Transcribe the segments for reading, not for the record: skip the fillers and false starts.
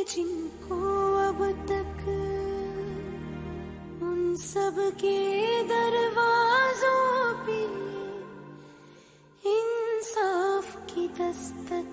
जिनको अब तक उन सब के दरवाजों पे इंसाफ की दस्तक।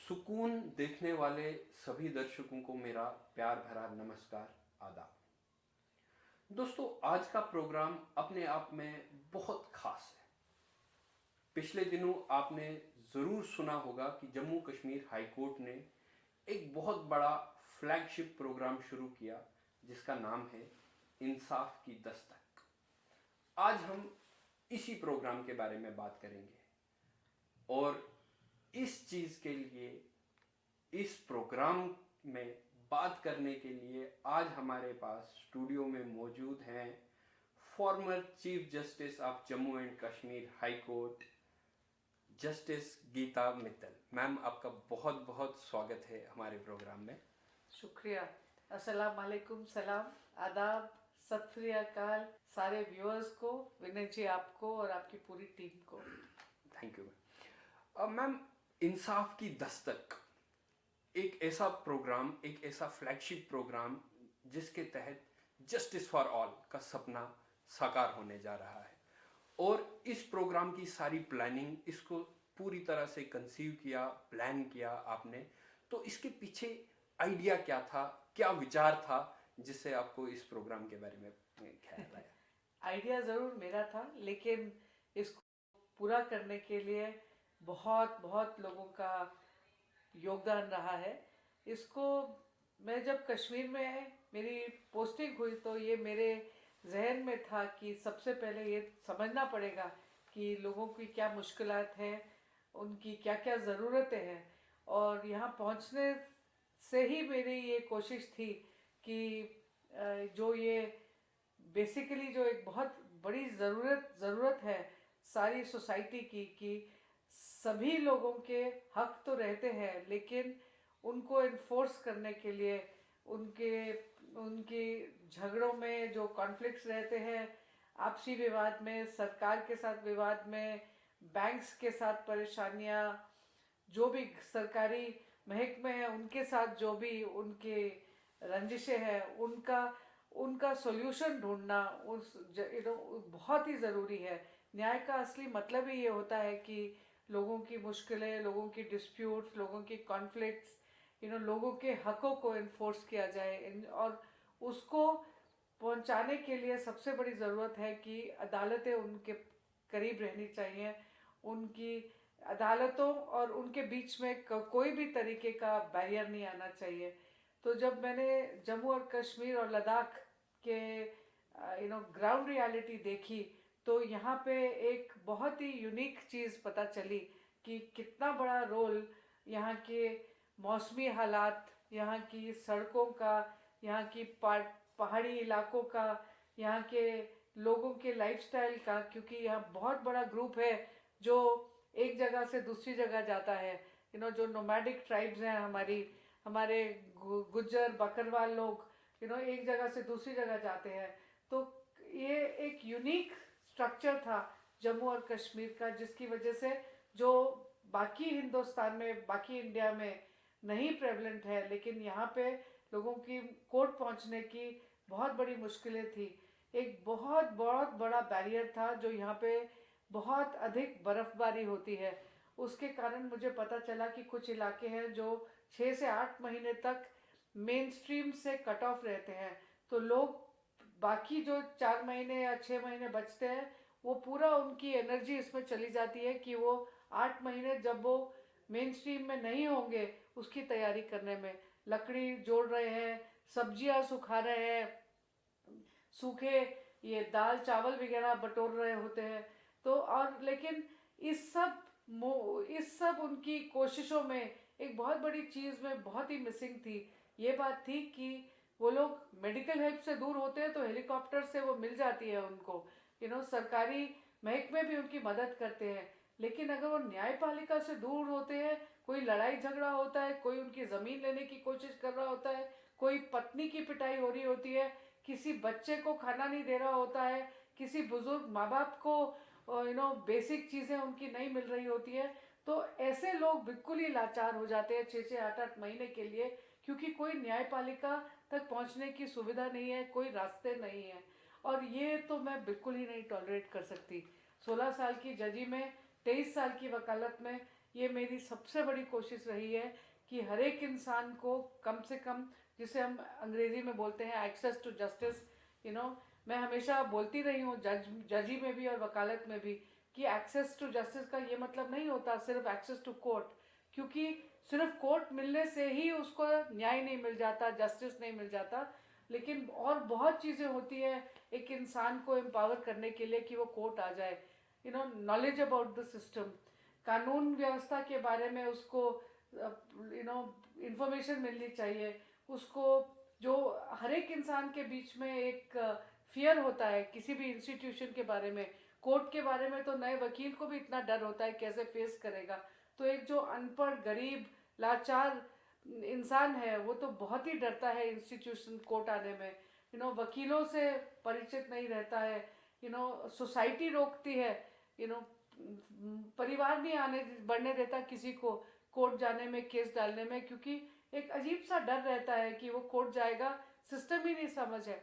सुकून देखने वाले सभी दर्शकों को मेरा प्यार भरा नमस्कार, आदाब। दोस्तों, आज का प्रोग्राम अपने आप में बहुत खास है। पिछले दिनों आपने ज़रूर सुना होगा कि जम्मू कश्मीर हाई कोर्ट ने एक बहुत बड़ा फ्लैगशिप प्रोग्राम शुरू किया जिसका नाम है इंसाफ की दस्तक। आज हम इसी प्रोग्राम के बारे में बात करेंगे और इस चीज़ के लिए, इस प्रोग्राम में बात करने के लिए आज हमारे पास स्टूडियो में मौजूद हैं former chief justice of Jammu and Kashmir high court, justice Geeta Mittal. Ma'am, आपका बहुत बहुत स्वागत है हमारे प्रोग्राम में। शुक्रिया। अस्सलाम वालेकुम, सलाम, आदाब, सत श्री अकाल सारे व्यूअर्स को, विनय जी आपको और आपकी पूरी टीम को। Thank you ma'am. इंसाफ की दस्तक एक ऐसा प्रोग्राम, एक ऐसा फ्लैगशिप प्रोग्राम जिसके तहत जस्टिस फॉर ऑल का सपना साकार होने जा रहा है और इस प्रोग्राम की सारी प्लानिंग, इसको पूरी तरह से कंसीव किया, प्लान किया आपने। तो इसके पीछे आइडिया क्या था, क्या विचार था जिससे आपको इस प्रोग्राम के बारे में ख्याल आया? आइडिया ज़रूर मेरा था, लेकिन इसको पूरा करने के लिए बहुत बहुत लोगों का योगदान रहा है। इसको मैं जब कश्मीर में मेरी पोस्टिंग हुई तो ये मेरे जहन में था कि सबसे पहले ये समझना पड़ेगा कि लोगों की क्या मुश्किलात हैं, उनकी क्या क्या ज़रूरतें हैं। और यहाँ पहुँचने से ही मेरी ये कोशिश थी कि जो ये बेसिकली जो एक बहुत बड़ी ज़रूरत है सारी सोसाइटी की, कि सभी लोगों के हक तो रहते हैं लेकिन उनको इन्फोर्स करने के लिए उनकी झगड़ों में जो कॉन्फ्लिक्ट्स रहते हैं, आपसी विवाद में, सरकार के साथ विवाद में, बैंक्स के साथ परेशानियां, जो भी सरकारी महकमे हैं उनके साथ जो भी उनके रंजिशें हैं, उनका सॉल्यूशन ढूंढना बहुत ही ज़रूरी है। न्याय का असली मतलब ही ये होता है कि लोगों की मुश्किलें, लोगों की डिस्प्यूट्स, लोगों की कॉन्फ्लिक्ट्स, लोगों के हकों को इन्फोर्स किया जाए। और उसको पहुंचाने के लिए सबसे बड़ी ज़रूरत है कि अदालतें उनके करीब रहनी चाहिए। उनकी अदालतों और उनके बीच में कोई भी तरीके का बैरियर नहीं आना चाहिए। तो जब मैंने जम्मू और कश्मीर और लद्दाख के ग्राउंड रियलिटी देखी तो यहाँ पे एक बहुत ही यूनिक चीज़ पता चली कि कितना बड़ा रोल यहाँ के मौसमी हालात, यहाँ की सड़कों का, यहाँ की पहाड़ी इलाकों का, यहाँ के लोगों के लाइफस्टाइल का, क्योंकि यहाँ बहुत बड़ा ग्रुप है जो एक जगह से दूसरी जगह जाता है। जो नोमैडिक ट्राइब्स हैं हमारे गुज्जर बकरवाल लोग एक जगह से दूसरी जगह जाते हैं। तो ये एक यूनिक स्ट्रक्चर था जम्मू और कश्मीर का, जिसकी वजह से जो बाकी हिंदुस्तान में, बाकी इंडिया में नहीं प्रेवलेंट है, लेकिन यहाँ पे लोगों की कोर्ट पहुँचने की बहुत बड़ी मुश्किलें थी। एक बहुत बहुत बड़ा बैरियर था जो यहाँ पे बहुत अधिक बर्फबारी होती है। उसके कारण मुझे पता चला कि कुछ इलाके हैं जो 6 से 8 महीने तक मेन स्ट्रीम से कट ऑफ रहते हैं। तो लोग बाकी जो 4 महीने या 6 महीने बचते हैं वो पूरा उनकी एनर्जी इसमें चली जाती है कि वो 8 महीने जब वो मेन स्ट्रीम में नहीं होंगे उसकी तैयारी करने में लकड़ी जोड़ रहे हैं, सब्जियां सुखा रहे हैं, सूखे ये दाल चावल वगैरह बटोर रहे होते हैं। तो और लेकिन इस सब इस सब उनकी कोशिशों में एक बहुत बड़ी चीज़ में बहुत ही मिसिंग थी। ये बात थी कि वो लोग मेडिकल हेल्प से दूर होते हैं तो हेलीकॉप्टर से वो मिल जाती है उनको, सरकारी महकमे भी उनकी मदद करते हैं। लेकिन अगर वो न्यायपालिका से दूर होते हैं, कोई लड़ाई झगड़ा होता है, कोई उनकी ज़मीन लेने की कोशिश कर रहा होता है, कोई पत्नी की पिटाई हो रही होती है, किसी बच्चे को खाना नहीं दे रहा होता है, किसी बुजुर्ग माँ बाप को बेसिक चीज़ें उनकी नहीं मिल रही होती है, तो ऐसे लोग बिल्कुल ही लाचार हो जाते हैं 6-6, 8-8 महीने के लिए, क्योंकि कोई न्यायपालिका तक पहुंचने की सुविधा नहीं है, कोई रास्ते नहीं है। और ये तो मैं बिल्कुल ही नहीं टॉलरेट कर सकती। 16 साल की जजी में, 23 साल की वकालत में, ये मेरी सबसे बड़ी कोशिश रही है कि हर एक इंसान को कम से कम, जिसे हम अंग्रेजी में बोलते हैं एक्सेस टू जस्टिस, मैं हमेशा बोलती रही हूँ जजी में भी और वकालत में भी कि एक्सेस टू जस्टिस का ये मतलब नहीं होता सिर्फ एक्सेस टू कोर्ट, क्योंकि सिर्फ कोर्ट मिलने से ही उसको न्याय नहीं मिल जाता, जस्टिस नहीं मिल जाता, लेकिन और बहुत चीज़ें होती है एक इंसान को एम्पावर करने के लिए कि वो कोर्ट आ जाए। नॉलेज अबाउट द सिस्टम, कानून व्यवस्था के बारे में उसको इंफॉर्मेशन मिलनी चाहिए उसको। जो हर एक इंसान के बीच में एक फियर होता है किसी भी इंस्टीट्यूशन के बारे में, कोर्ट के बारे में तो नए वकील को भी इतना डर होता है कैसे फेस करेगा, तो एक जो अनपढ़ गरीब लाचार इंसान है वो तो बहुत ही डरता है इंस्टीट्यूशन कोर्ट आने में, वकीलों से परिचित नहीं रहता है, सोसाइटी रोकती है, परिवार नहीं बढ़ने देता किसी को कोर्ट जाने में, केस डालने में, क्योंकि एक अजीब सा डर रहता है कि वो कोर्ट जाएगा, सिस्टम ही नहीं समझ है।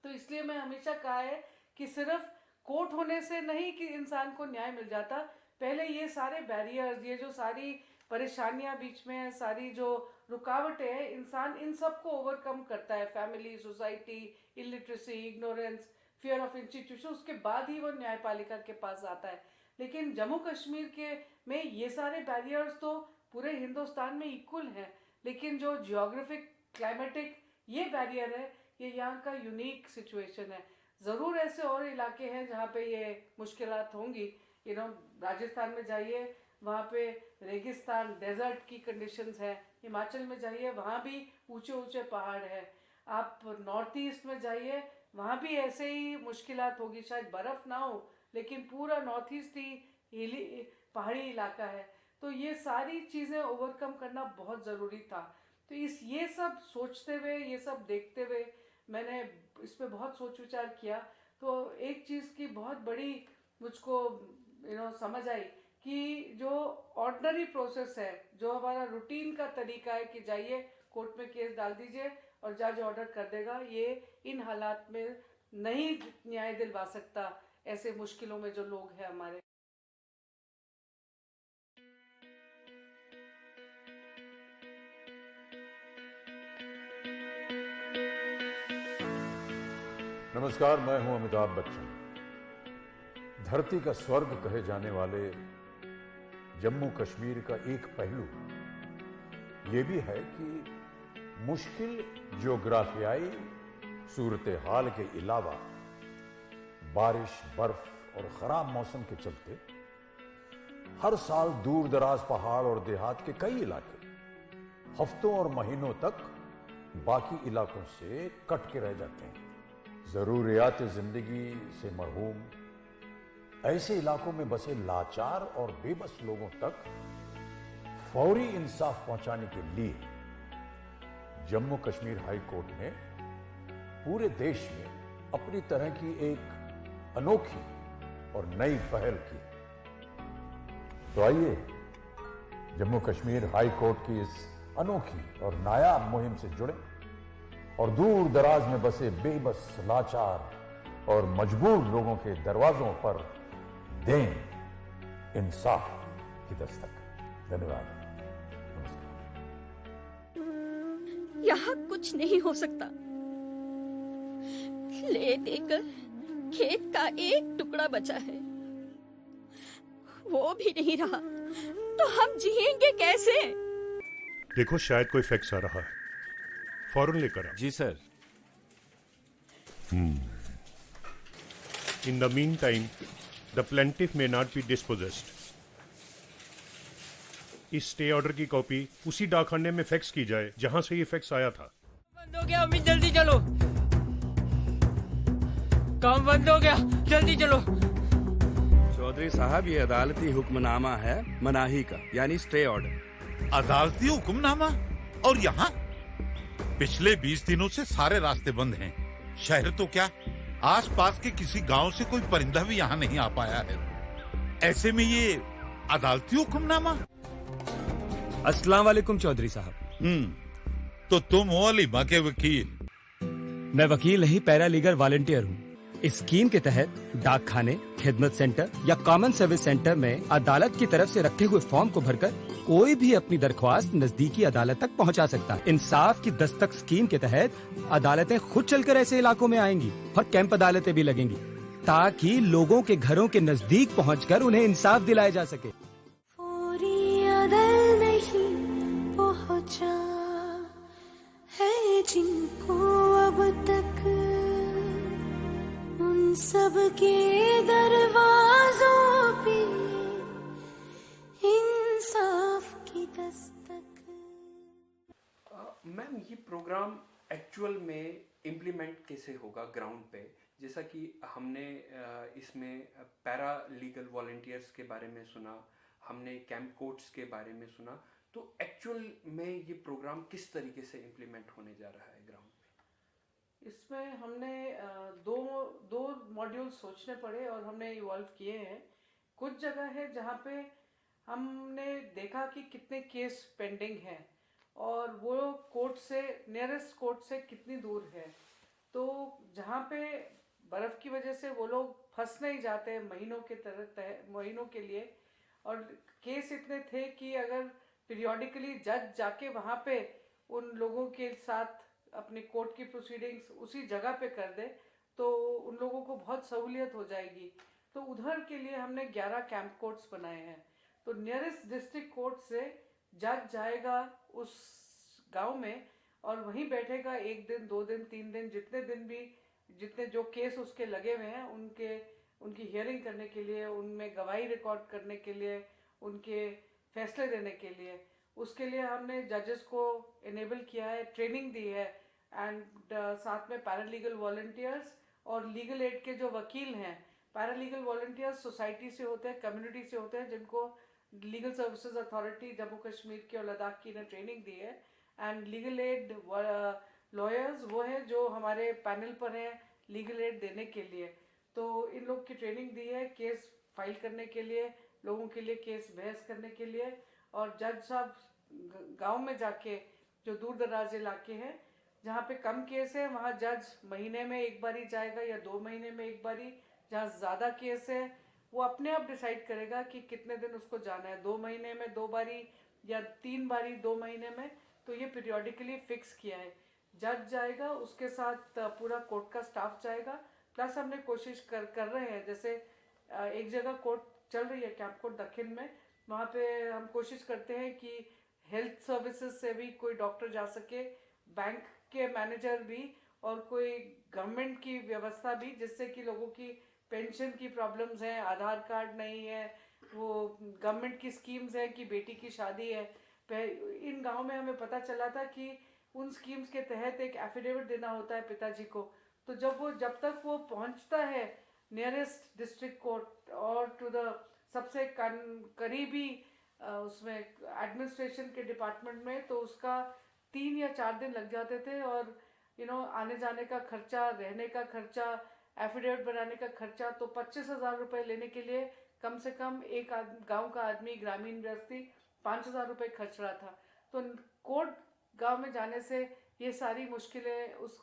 तो इसलिए मैं हमेशा कहा है कि सिर्फ कोर्ट होने से नहीं कि इंसान को न्याय मिल जाता, पहले ये सारे बैरियर्स, ये जो सारी परेशानियां बीच में है, सारी जो रुकावटें हैं, इंसान इन सब को ओवरकम करता है, family, society, illiteracy, ignorance, fear of institution, उसके बाद ही वो न्यायपालिका के पास आता है। लेकिन जम्मू कश्मीर के में ये सारे बैरियर्स तो पूरे हिंदुस्तान में इक्वल हैं, लेकिन जो जियोग्राफिक क्लाइमेटिक ये बैरियर है, ये यहाँ का यूनिक सिचुएशन है। ज़रूर ऐसे और इलाके हैं जहाँ पे ये मुश्किलात होंगी, राजस्थान में जाइए वहाँ पे रेगिस्तान, डेजर्ट की कंडीशंस है, हिमाचल में जाइए वहाँ भी ऊंचे ऊंचे पहाड़ है, आप नॉर्थ ईस्ट में जाइए वहाँ भी ऐसे ही मुश्किलात होगी, शायद बर्फ़ ना हो लेकिन पूरा नॉर्थ ईस्ट ही हिली पहाड़ी इलाका है। तो ये सारी चीज़ें ओवरकम करना बहुत ज़रूरी था। तो ये सब सोचते हुए, ये सब देखते हुए मैंने इस पर बहुत सोच विचार किया। तो एक चीज़ की बहुत बड़ी मुझको समझ आई कि जो ऑर्डिनरी प्रोसेस है, जो हमारा रूटीन का तरीका है कि जाइए कोर्ट में केस डाल दीजिए और जज ऑर्डर कर देगा, ये इन हालात में नहीं न्याय दिलवा सकता ऐसे मुश्किलों में जो लोग हैं हमारे। नमस्कार, मैं हूं अमिताभ बच्चन। धरती का स्वर्ग कहे जाने वाले जम्मू कश्मीर का एक पहलू ये भी है कि मुश्किल ज्योग्राफियाई सूरत हाल के अलावा बारिश, बर्फ और खराब मौसम के चलते हर साल दूर दराज पहाड़ और देहात के कई इलाके हफ्तों और महीनों तक बाकी इलाकों से कट के रह जाते हैं। जरूरियात जिंदगी से मरहूम ऐसे इलाकों में बसे लाचार और बेबस लोगों तक फौरी इंसाफ पहुंचाने के लिए जम्मू कश्मीर हाई कोर्ट ने पूरे देश में अपनी तरह की एक अनोखी और नई पहल की। तो आइए जम्मू कश्मीर हाई कोर्ट की इस अनोखी और नायाब मुहिम से जुड़े और दूर दराज में बसे बेबस, लाचार और मजबूर लोगों के दरवाजों पर दें इंसाफ की दस्तक। धन्यवाद। यहाँ कुछ नहीं हो सकता। ले देकर खेत का एक टुकड़ा बचा है, वो भी नहीं रहा तो हम जिएंगे कैसे? देखो, शायद कोई फैक्स आ रहा है, फौरन लेकर आओ। जी sir. In the meantime, the plaintiff may not be dispossessed. इस स्टे ऑर्डर की कॉपी उसी डाकखाने में फैक्स की जाए जहां से ये फैक्स आया था। बंद हो गया अम्मी, जल्दी चलो, काम बंद हो गया, जल्दी चलो। चौधरी साहब, ये अदालती हुक्मनामा है मनाही का, यानी स्टे ऑर्डर। अदालती हुक्मनामा? और यहाँ पिछले 20 दिनों से सारे रास्ते बंद हैं। शहर तो क्या, आसपास के किसी गांव से कोई परिंदा भी यहाँ नहीं आ पाया है। ऐसे में ये अदालती हुक्मनामा? अस्सलाम वालेकुम चौधरी साहब। तो तुम हो अलीमा के वकील? मैं वकील नहीं, पैरालीगल वॉलंटियर हूँ। इस स्कीम के तहत डाकखाने, खिदमत सेंटर या कॉमन सर्विस सेंटर में अदालत की तरफ से रखे हुए फॉर्म को भरकर कोई भी अपनी दरख्वास्त नजदीकी अदालत तक पहुंचा सकता है। इंसाफ की दस्तक स्कीम के तहत अदालतें खुद चलकर ऐसे इलाकों में आएंगी और कैंप अदालतें भी लगेंगी, ताकि लोगों के घरों के नजदीक पहुंचकर उन्हें इंसाफ दिलाया जा सके। फौरी अदल नहीं पहुंचा है जिनको अब तक, उन सब के दरवाजों पे इंसाफ की दस्तक। मैम, ये प्रोग्राम एक्चुअल में इम्प्लीमेंट कैसे होगा ग्राउंड पे? जैसा कि हमने इसमें पैरा लीगल वॉलंटियर्स के बारे में सुना, हमने कैंप कोर्ट्स के बारे में सुना, तो एक्चुअल में ये प्रोग्राम किस तरीके से इम्प्लीमेंट होने जा रहा है ग्राउंड पे? इसमें हमने दो मॉड्यूल सोचने पड़े और हमने इवॉल्व किए हैं। कुछ जगह है जहाँ पे हमने देखा कि कितने केस पेंडिंग हैं और वो कोर्ट से, नियरेस्ट कोर्ट से कितनी दूर है। तो जहाँ पे बर्फ़ की वजह से वो लोग फंस नहीं जाते महीनों के लिए, और केस इतने थे कि अगर पीरियोडिकली जज जाके वहाँ पे उन लोगों के साथ अपनी कोर्ट की प्रोसीडिंग्स उसी जगह पे कर दे तो उन लोगों को बहुत सहूलियत हो जाएगी। तो उधर के लिए हमने 11 कैंप कोर्ट्स बनाए हैं। तो नियरेस्ट डिस्ट्रिक्ट कोर्ट से जज जाएगा उस गांव में और वहीं बैठेगा 1 दिन, 2 दिन, 3 दिन, जितने जो केस उसके लगे हुए हैं उनकी हियरिंग करने के लिए, उनमें गवाही रिकॉर्ड करने के लिए, उनके फैसले देने के लिए। उसके लिए हमने जजेस को इनेबल किया है, ट्रेनिंग दी है, एंड साथ में पैरालीगल वॉलंटियर्स और लीगल एड के जो वकील हैं। पैरालीगल वॉलंटियर्स सोसाइटी से होते हैं, कम्युनिटी से होते हैं, जिनको legal services authority Jammu Kashmir की और लद्दाख की ने ट्रेनिंग दी है। एंड लीगल एड लॉयर्स वो है जो हमारे पैनल पर हैं लीगल एड देने के लिए। तो इन लोग की ट्रेनिंग दी है केस फाइल करने के लिए, लोगों के लिए केस बहस करने के लिए। और जज साहब गांव में जाके, जो दूर दराज इलाके हैं जहाँ पे कम केस है, वहाँ जज महीने में एक बारी जाएगा या 2 महीने में एक बारी। जहाँ ज़्यादा केस है वो अपने आप डिसाइड करेगा कि कितने दिन उसको जाना है, 2 महीने में 2 बारी या 3 बारी 2 महीने में। तो ये पीरियोडिकली फिक्स किया है। जज जाएगा, उसके साथ पूरा कोर्ट का स्टाफ जाएगा। प्लस हमने कोशिश कर रहे हैं, जैसे एक जगह कोर्ट चल रही है कैंप कोर्ट दक्षिण में, वहाँ पे हम कोशिश करते हैं कि हेल्थ सर्विसेज से भी कोई डॉक्टर जा सके, बैंक के मैनेजर भी, और कोई गवर्नमेंट की व्यवस्था भी, जिससे कि लोगों की पेंशन की प्रॉब्लम्स हैं, आधार कार्ड नहीं है, वो गवर्नमेंट की स्कीम्स हैं कि बेटी की शादी है। इन गांव में हमें पता चला था कि उन स्कीम्स के तहत एक एफिडेविट देना होता है पिताजी को। तो जब तक वो पहुंचता है नियरेस्ट डिस्ट्रिक्ट कोर्ट और टू द सबसे करीबी उसमें एडमिनिस्ट्रेशन के डिपार्टमेंट में, तो उसका 3 या 4 दिन लग जाते थे। और आने जाने का खर्चा, रहने का खर्चा, एफिडेविट बनाने का खर्चा, तो 25,000 रुपये लेने के लिए कम से कम एक गांव का आदमी, ग्रामीण व्यक्ति 5,000 रुपये खर्च रहा था। तो कोर्ट गांव में जाने से ये सारी मुश्किलें उस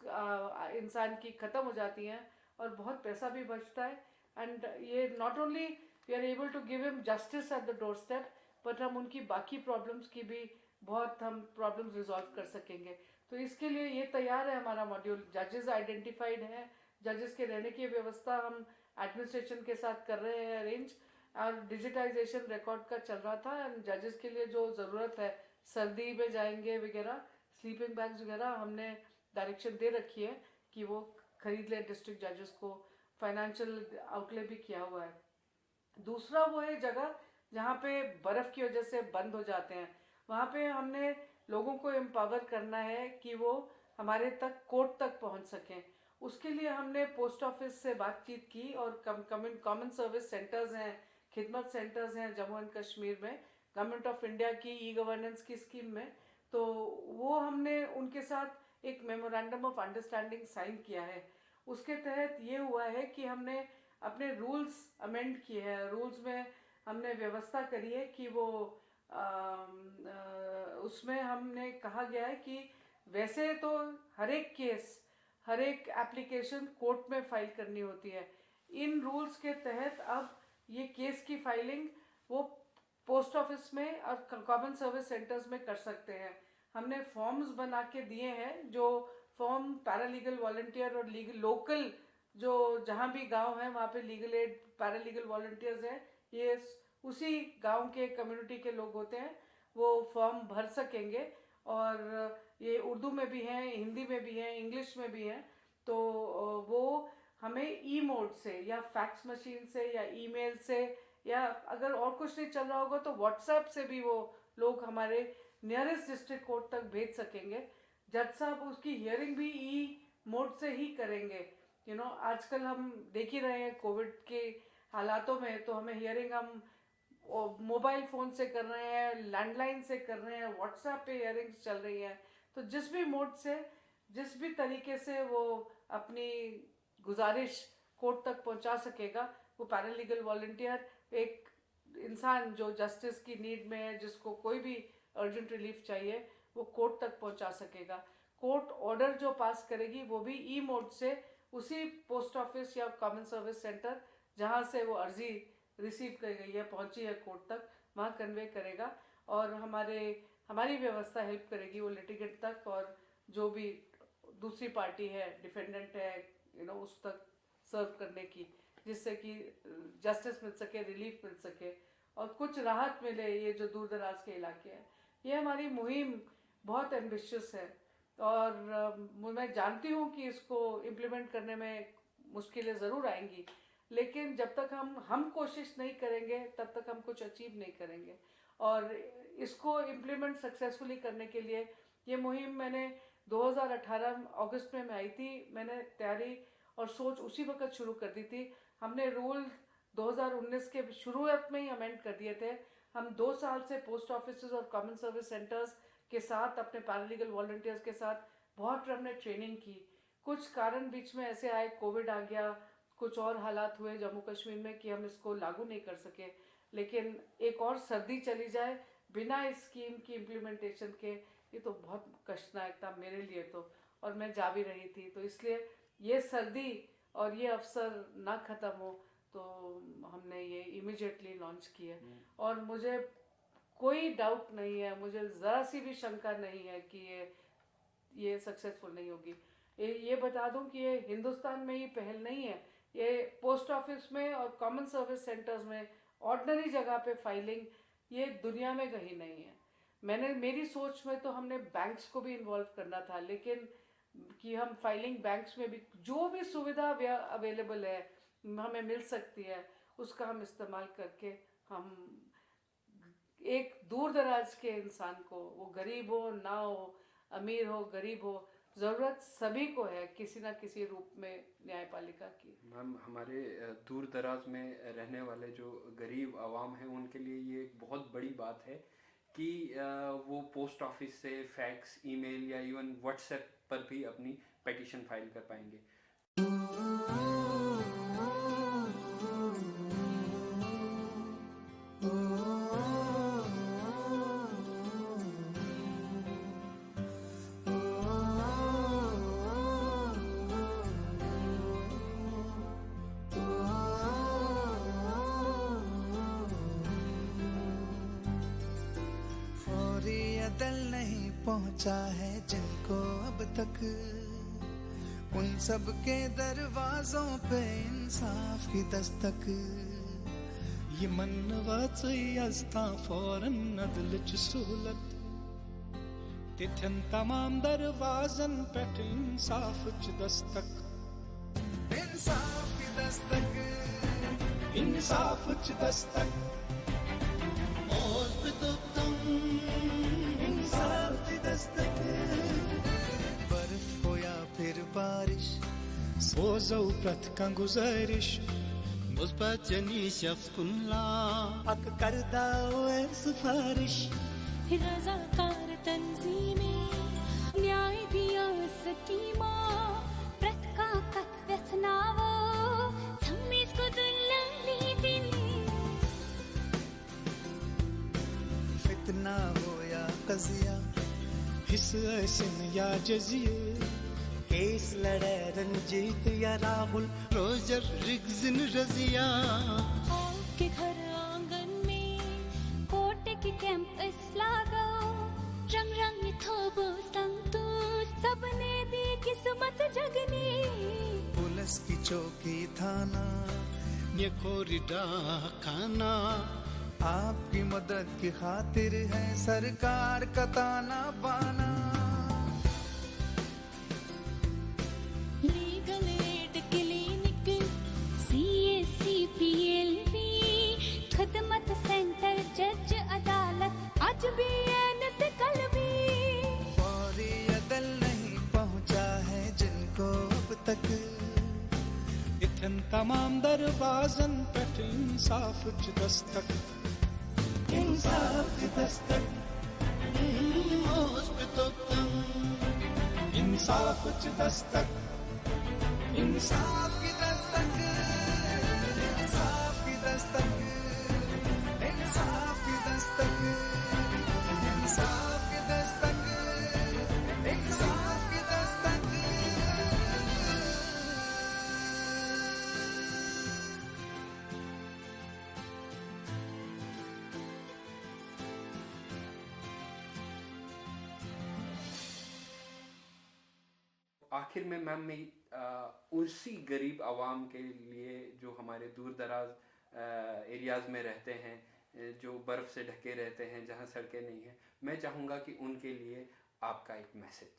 इंसान की ख़त्म हो जाती हैं और बहुत पैसा भी बचता है। एंड ये not only we are able to give him justice at the doorstep, but हम उनकी बाकी प्रॉब्लम्स की भी बहुत हम प्रॉब्लम्स रिजॉल्व कर सकेंगे। तो इसके लिए ये तैयार है हमारा मॉड्यूल। जजेस आइडेंटिफाइड हैं, जजेस के रहने की व्यवस्था हम एडमिनिस्ट्रेशन के साथ कर रहे हैं अरेंज, और डिजिटाइजेशन रिकॉर्ड का चल रहा था। एंड जजेस के लिए जो ज़रूरत है, सर्दी में जाएंगे वगैरह, स्लीपिंग बैग्स वगैरह, हमने डायरेक्शन दे रखी है कि वो खरीद लें डिस्ट्रिक्ट जजेस को। फाइनेंशियल आउटले भी किया हुआ है। दूसरा वो है जगह जहाँ पे बर्फ़ की वजह से बंद हो जाते हैं, वहाँ पे हमने लोगों को एम्पावर करना है कि वो हमारे तक कोर्ट तक पहुँच सकें। उसके लिए हमने पोस्ट ऑफिस से बातचीत की और कॉमन सर्विस सेंटर्स हैं, खिदमत सेंटर्स हैं जम्मू एंड कश्मीर में गवर्नमेंट ऑफ इंडिया की ई-गवर्नेंस की स्कीम में, तो वो हमने उनके साथ एक मेमोरेंडम ऑफ अंडरस्टैंडिंग साइन किया है। उसके तहत ये हुआ है कि हमने अपने रूल्स अमेंड किए हैं। रूल्स में हमने व्यवस्था करी है कि वो उसमें हमने कहा गया है कि वैसे तो हर एक केस, हर एक एप्लीकेशन कोर्ट में फाइल करनी होती है। इन रूल्स के तहत अब ये केस की फाइलिंग वो पोस्ट ऑफिस में और कॉमन सर्विस सेंटर्स में कर सकते हैं। हमने फॉर्म्स बना के दिए हैं, जो फॉर्म पैरालीगल वॉलंटियर और लोकल जो जहाँ भी गांव है वहाँ पे लीगल एड पैरालीगल वॉलंटियर्स हैं, ये उसी गांव के कम्युनिटी के लोग होते हैं, वो फॉर्म भर सकेंगे। और ये उर्दू में भी हैं, हिंदी में भी हैं, इंग्लिश में भी हैं। तो वो हमें ई मोड से या फैक्स मशीन से या ईमेल से, या अगर और कुछ नहीं चल रहा होगा तो व्हाट्सएप से भी वो लोग हमारे नियरेस्ट डिस्ट्रिक्ट कोर्ट तक भेज सकेंगे। जज साहब उसकी हियरिंग भी ई मोड से ही करेंगे। आजकल हम देख ही रहे हैं कोविड के हालातों में, तो हमें हियरिंग हम मोबाइल फ़ोन से कर रहे हैं, लैंडलाइन से कर रहे हैं, व्हाट्सएप पे हियरिंग्स चल रही हैं। तो जिस भी मोड से, जिस भी तरीके से वो अपनी गुजारिश कोर्ट तक पहुंचा सकेगा, वो पैरालीगल वॉलंटियर एक इंसान जो जस्टिस की नीड में है, जिसको कोई भी अर्जेंट रिलीफ चाहिए, वो कोर्ट तक पहुंचा सकेगा। कोर्ट ऑर्डर जो पास करेगी वो भी ई मोड से उसी पोस्ट ऑफिस या कॉमन सर्विस सेंटर जहाँ से वो अर्जी रिसीव कर गई है, पहुँची है कोर्ट तक, वहाँ कन्वे करेगा। और हमारी व्यवस्था हेल्प करेगी वो लिटिगेंट तक, और जो भी दूसरी पार्टी है, डिफेंडेंट है, उस तक सर्व करने की, जिससे कि जस्टिस मिल सके, रिलीफ मिल सके और कुछ राहत मिले। ये जो दूर दराज के इलाके हैं, ये हमारी मुहिम बहुत एम्बिशियस है और मैं जानती हूँ कि इसको इम्प्लीमेंट करने में मुश्किलें ज़रूर आएंगी, लेकिन जब तक हम कोशिश नहीं करेंगे तब तक हम कुछ अचीव नहीं करेंगे। और इसको इम्प्लीमेंट सक्सेसफुली करने के लिए ये मुहिम मैंने 2018 अगस्त में आई थी। मैंने तैयारी और सोच उसी वक्त शुरू कर दी थी। हमने रूल 2019 के शुरुआत में ही अमेंड कर दिए थे। हम 2 साल से पोस्ट ऑफिस और कॉमन सर्विस सेंटर्स के साथ, अपने पैरालीगल वॉलंटियर्स के साथ बहुत हमने ट्रेनिंग की। कुछ कारण बीच में ऐसे आए, कोविड आ गया, कुछ और हालात हुए जम्मू कश्मीर में कि हम इसको लागू नहीं कर सके। लेकिन एक और सर्दी चली जाए बिना इस स्कीम की इम्प्लीमेंटेशन के, ये तो बहुत कष्टनायक था मेरे लिए तो, और मैं जा भी रही थी। तो इसलिए ये सर्दी और ये अवसर ना ख़त्म हो, तो हमने ये इमीडिएटली लॉन्च किया। और मुझे कोई डाउट नहीं है, मुझे ज़रा सी भी शंका नहीं है कि ये सक्सेसफुल नहीं होगी। ये बता दूं कि ये हिंदुस्तान में ही पहल नहीं है। ये पोस्ट ऑफिस में और कॉमन सर्विस सेंटर्स में ऑर्डिनरी जगह पे फाइलिंग ये दुनिया में कहीं नहीं है। मेरी सोच में तो हमने बैंक्स को भी इन्वॉल्व करना था, लेकिन कि हम फाइलिंग बैंक्स में भी जो भी सुविधा अवेलेबल है हमें मिल सकती है, उसका हम इस्तेमाल करके हम एक दूर दराज के इंसान को, वो गरीब हो ना हो, अमीर हो गरीब हो, ज़रूरत सभी को है किसी ना किसी रूप में न्यायपालिका की। मैम, हमारे दूर दराज में रहने वाले जो गरीब आवाम हैं उनके लिए ये एक बहुत बड़ी बात है कि वो पोस्ट ऑफिस से फैक्स, ईमेल या इवन व्हाट्सएप पर भी अपनी पिटीशन फाइल कर पाएंगे। दल नहीं पहुंचा है जिनको अब तक, उन सब के दरवाजों पे इंसाफ की दस्तक। ये मनवाचई असता फौरन अदलच सहूलत, तिथन तमाम दरवाजन पेट इंसाफ च दस्तक। इंसाफ की दस्तक, इंसाफ च दस्तक। बोजो प्रथ का गुजारिश मुस्बत जनी शख्स कुल्ला अक करदा ओए सिफारिश रज़ाकार तंजीमें न्याय दिया सकीमा प्रत का कथ व्यथनावो सम्मित को दुल्लनी दिली फितना हो या कजिया हिस ऐसन या जजिए केस लड़े रंजीत या राहुल रोजर रिग्जिन रजिया आपके घर आंगन में कोटे की कैंप लागो रंग रंग में थोबो संतू सबने दी किस्मत जगनी पुलिस की चौकी थाना ये कोरिडा खाना आपकी मदद की खातिर है सरकार का ताना बाना लीगल एड क्लिनिक CACPLV खदमत सेंटर जज अदालत आज भी एनत कल भी फौरी अदल नहीं पहुंचा है जिनको अब तक इतन तमाम दरवाजन पर इंसाफ च दस्तक इंसाफ की दस्तक इंसाफ च दस्तक इंसाफ की दस्तक इंसाफ की दस्तक इंसाफ की दस्तक इंसाफ की दस्तक इंसाफ की दस्तक आखिर में मैम मैं उसी गरीब आवाम के लिए जो हमारे दूर दराज एरियाज़ में रहते हैं, जो बर्फ़ से ढके रहते हैं, जहाँ सड़कें नहीं हैं, मैं चाहूँगा कि उनके लिए आपका एक मैसेज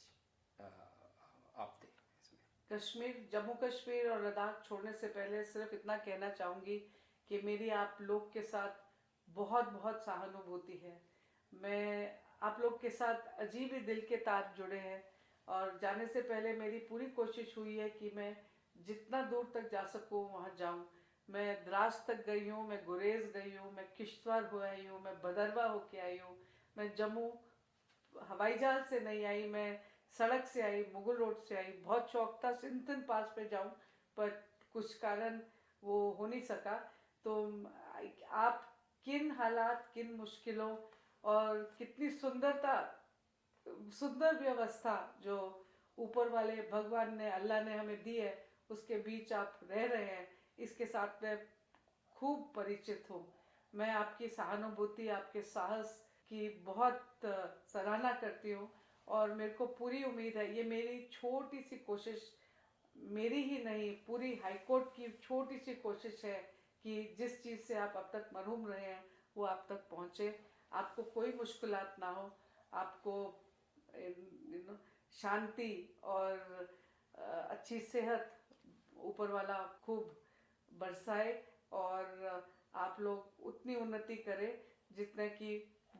आप दें इसमें। कश्मीर, जम्मू कश्मीर और लद्दाख छोड़ने से पहले सिर्फ इतना कहना चाहूँगी कि मेरी आप लोग के साथ बहुत बहुत सहानुभूति है। मैं आप लोग के साथ अजीब ही दिल के तार जुड़े हैं और जाने से पहले मेरी पूरी कोशिश हुई है कि मैं जितना दूर तक जा सकूं वहाँ जाऊं। मैं द्रास तक गई हूँ, मैं गुरेज गई हूँ, मैं किश्तवाड़ हो आई हूँ, मैं भदरवा होके आई हूँ, मैं जम्मू हवाई जहाज से नहीं आई, मैं सड़क से आई, मुगल रोड से आई। बहुत शौक था सिंथन पास पे जाऊं पर कुछ कारण वो हो नहीं सका। तो आप किन हालात, किन मुश्किलों और कितनी सुंदर व्यवस्था जो ऊपर वाले भगवान ने, अल्लाह ने हमें दी है, उसके बीच आप रह रहे हैं, इसके साथ मैं खूब परिचित हूँ। मैं आपकी सहानुभूति, आपके साहस की बहुत सराहना करती हूँ और मेरे को पूरी उम्मीद है, ये मेरी छोटी सी कोशिश, मेरी ही नहीं पूरी हाईकोर्ट की छोटी सी कोशिश है कि जिस चीज़ से आप अब तक महरूम रहे हैं वो आप तक पहुँचे, आपको कोई मुश्किलात ना हो, आपको शांति और अच्छी सेहत ऊपर वाला खूब बरसाए और आप लोग उतनी उन्नति करें जितने कि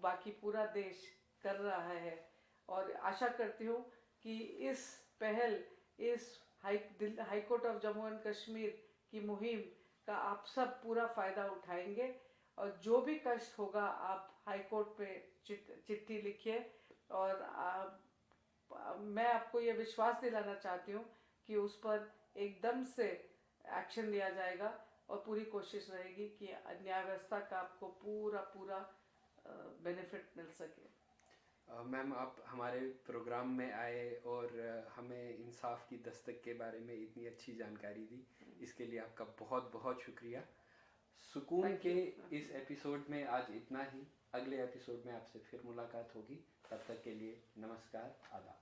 बाकी पूरा देश कर रहा है। और आशा करती हूँ कि इस पहल, इस high court of Jammu and Kashmir की मुहिम का आप सब पूरा फ़ायदा उठाएंगे और जो भी कष्ट होगा आप हाई कोर्ट पे चिट्ठी लिखिए और मैं आपको ये विश्वास दिलाना चाहती हूँ कि उस पर एकदम से एक्शन लिया जाएगा और पूरी कोशिश रहेगी कि न्याय व्यवस्था का आपको पूरा बेनिफिट मिल सके। मैम, आप हमारे प्रोग्राम में आए और हमें इंसाफ की दस्तक के बारे में इतनी अच्छी जानकारी दी, इसके लिए आपका बहुत बहुत शुक्रिया। सुकून के इस एपिसोड में आज इतना ही। अगले एपिसोड में आपसे फिर मुलाकात होगी। तब तक के लिए नमस्कार, आदाब।